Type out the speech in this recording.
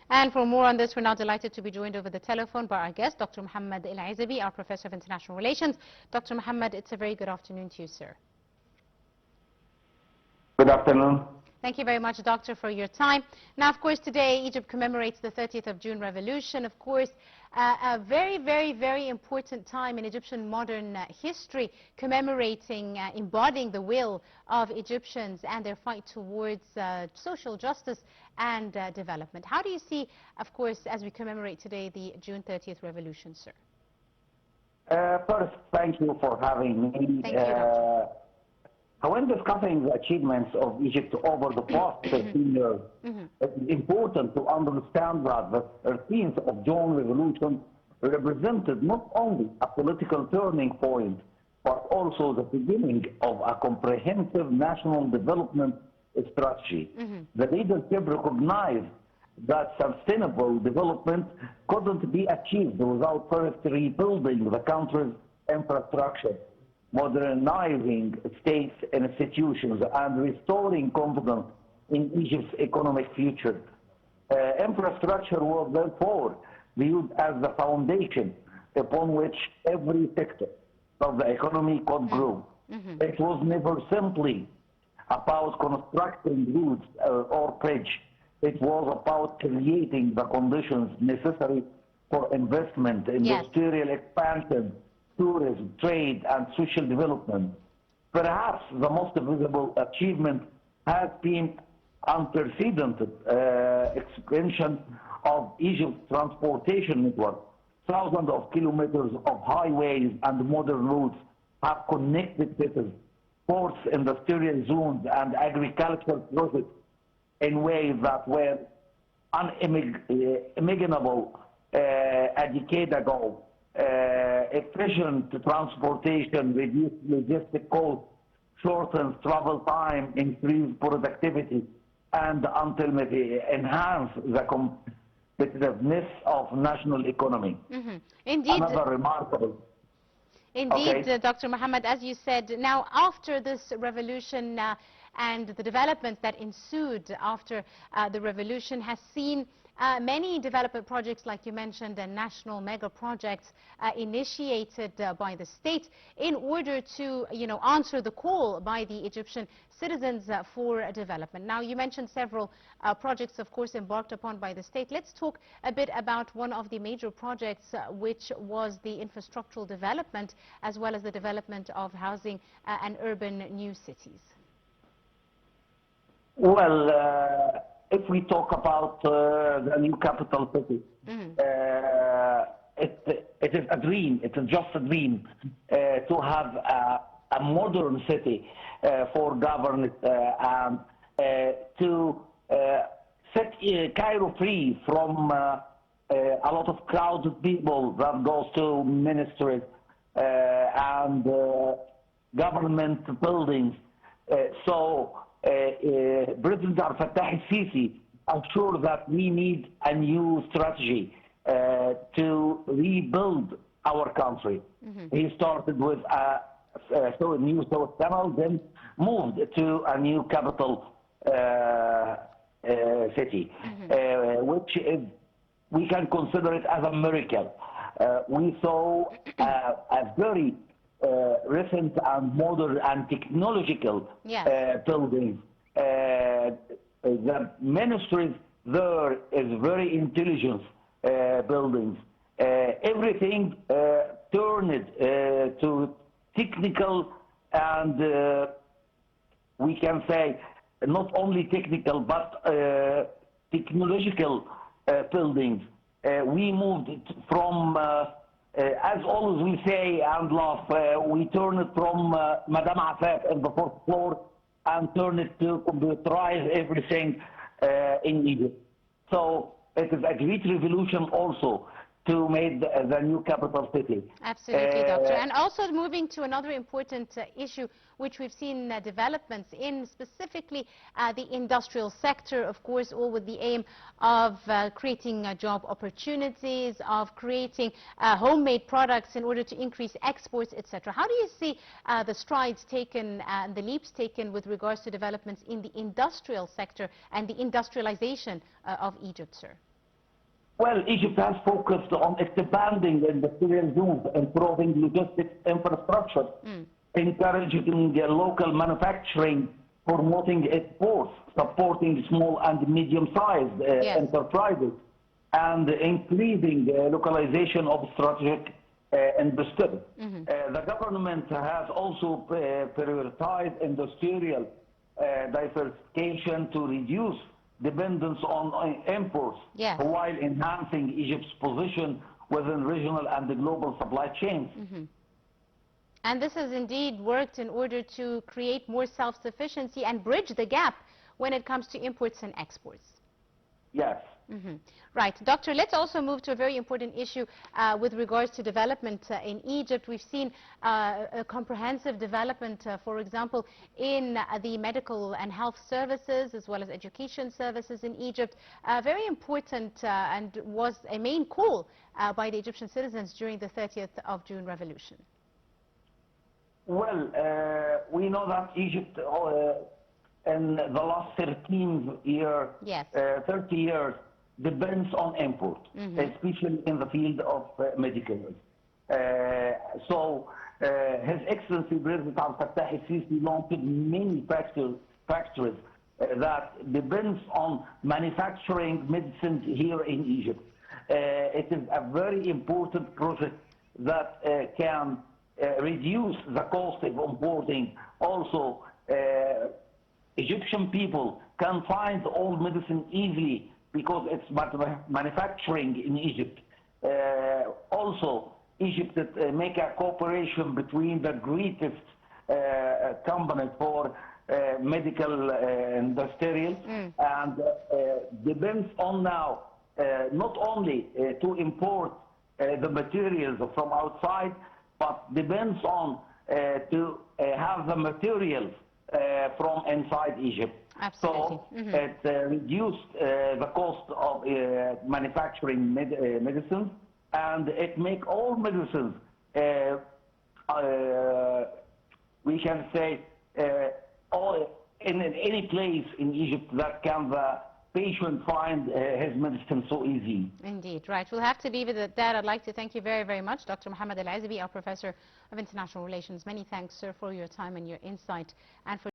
And for more on this, we're now delighted to be joined over the telephone by our guest, Dr. Mohamed Ezaby, our Professor of International Relations. Dr. Mohamed, it's a very good afternoon to you, sir. Good afternoon. Thank you very much, Doctor, for your time. Now, of course, today Egypt commemorates the 30th of June revolution. Of course, a very, very, very important time in Egyptian modern history, commemorating, embodying the will of Egyptians and their fight towards social justice and development. How do you see, of course, as we commemorate today the June 30th revolution, sir? First, thank you for having me. Thank you, Doctor. When discussing the achievements of Egypt over the past 13 years, it's important to understand that the 13th of June revolution represented not only a political turning point, but also the beginning of a comprehensive national development strategy. The leadership recognized that sustainable development couldn't be achieved without first rebuilding the country's infrastructure, modernizing state institutions, and restoring confidence in Egypt's economic future. Infrastructure was therefore viewed as the foundation upon which every sector of the economy could grow. It was never simply about constructing roads or bridge. It was about creating the conditions necessary for investment, industrial expansion, tourism, trade, and social development. Perhaps the most visible achievement has been unprecedented expansion of Egypt's transportation network. Thousands of kilometers of highways and modern roads have connected cities, ports, industrial zones, and agricultural projects in ways that were unimaginable a decade ago. Efficient transportation reduced logistic costs, shortens travel time, increased productivity, and ultimately enhance the competitiveness of national economy. Indeed. Another remarkable. Indeed, Dr. Mohamed, as you said, now after this revolution and the developments that ensued after the revolution has seen many development projects, like you mentioned, and national mega projects initiated by the state in order to, answer the call by the Egyptian citizens for development. Now, you mentioned several projects, of course, embarked upon by the state. Let's talk a bit about one of the major projects, which was the infrastructural development, as well as the development of housing and urban new cities. Well, if we talk about the new capital city, it is a dream. It is just a dream to have a modern city for government and to set Cairo free from a lot of crowded people that goes to ministries and government buildings. President Al-Fattah al-Sisi assured that we need a new strategy to rebuild our country. He started with a new South Canal, then moved to a new capital city, which is, we can consider it as a miracle. We saw a very recent and modern and technological buildings. The ministries there is very intelligent buildings. Everything turned to technical and we can say not only technical but technological buildings. We moved from as always we say and laugh, we turn it from Madame Afaf in the fourth floor and turn it to computerize everything in Egypt. So it is a great revolution also to make the new capital city. Absolutely, Doctor. And also moving to another important issue, which we've seen developments in, specifically the industrial sector, of course, all with the aim of creating job opportunities, of creating homemade products in order to increase exports, etc. How do you see the strides taken and the leaps taken with regards to developments in the industrial sector and the industrialization of Egypt, sir? Well, Egypt has focused on expanding industrial zones, improving logistics infrastructure, encouraging local manufacturing, promoting exports, supporting small and medium-sized enterprises, and increasing localization of strategic industry. The government has also prioritized industrial diversification to reduce dependence on imports, while enhancing Egypt's position within regional and the global supply chains. And this has indeed worked in order to create more self-sufficiency and bridge the gap when it comes to imports and exports. Yes. Right. Doctor, let's also move to a very important issue with regards to development in Egypt. We've seen a comprehensive development, for example, in the medical and health services as well as education services in Egypt. Very important and was a main call by the Egyptian citizens during the 30th of June revolution. Well, we know that Egypt in the last 30 years depends on import, especially in the field of medical. So His Excellency President Abdel Fattah el-Sisi launched many factories that depends on manufacturing medicines here in Egypt. It is a very important project that can reduce the cost of importing. Also, Egyptian people can find all medicine easily because it's manufacturing in Egypt. Also, Egypt make a cooperation between the greatest companies for medical industrials, and depends on now not only to import the materials from outside, but depends on to have the materials from inside Egypt. Absolutely. So it reduced the cost of manufacturing medicines, and it make all medicines, we can say, all in any place in Egypt that can the patient find his medicine so easy. Indeed, right. We'll have to leave it at that. I'd like to thank you very, very much, Dr. Mohamed Ezaby, our Professor of International Relations. Many thanks, sir, for your time and your insight and for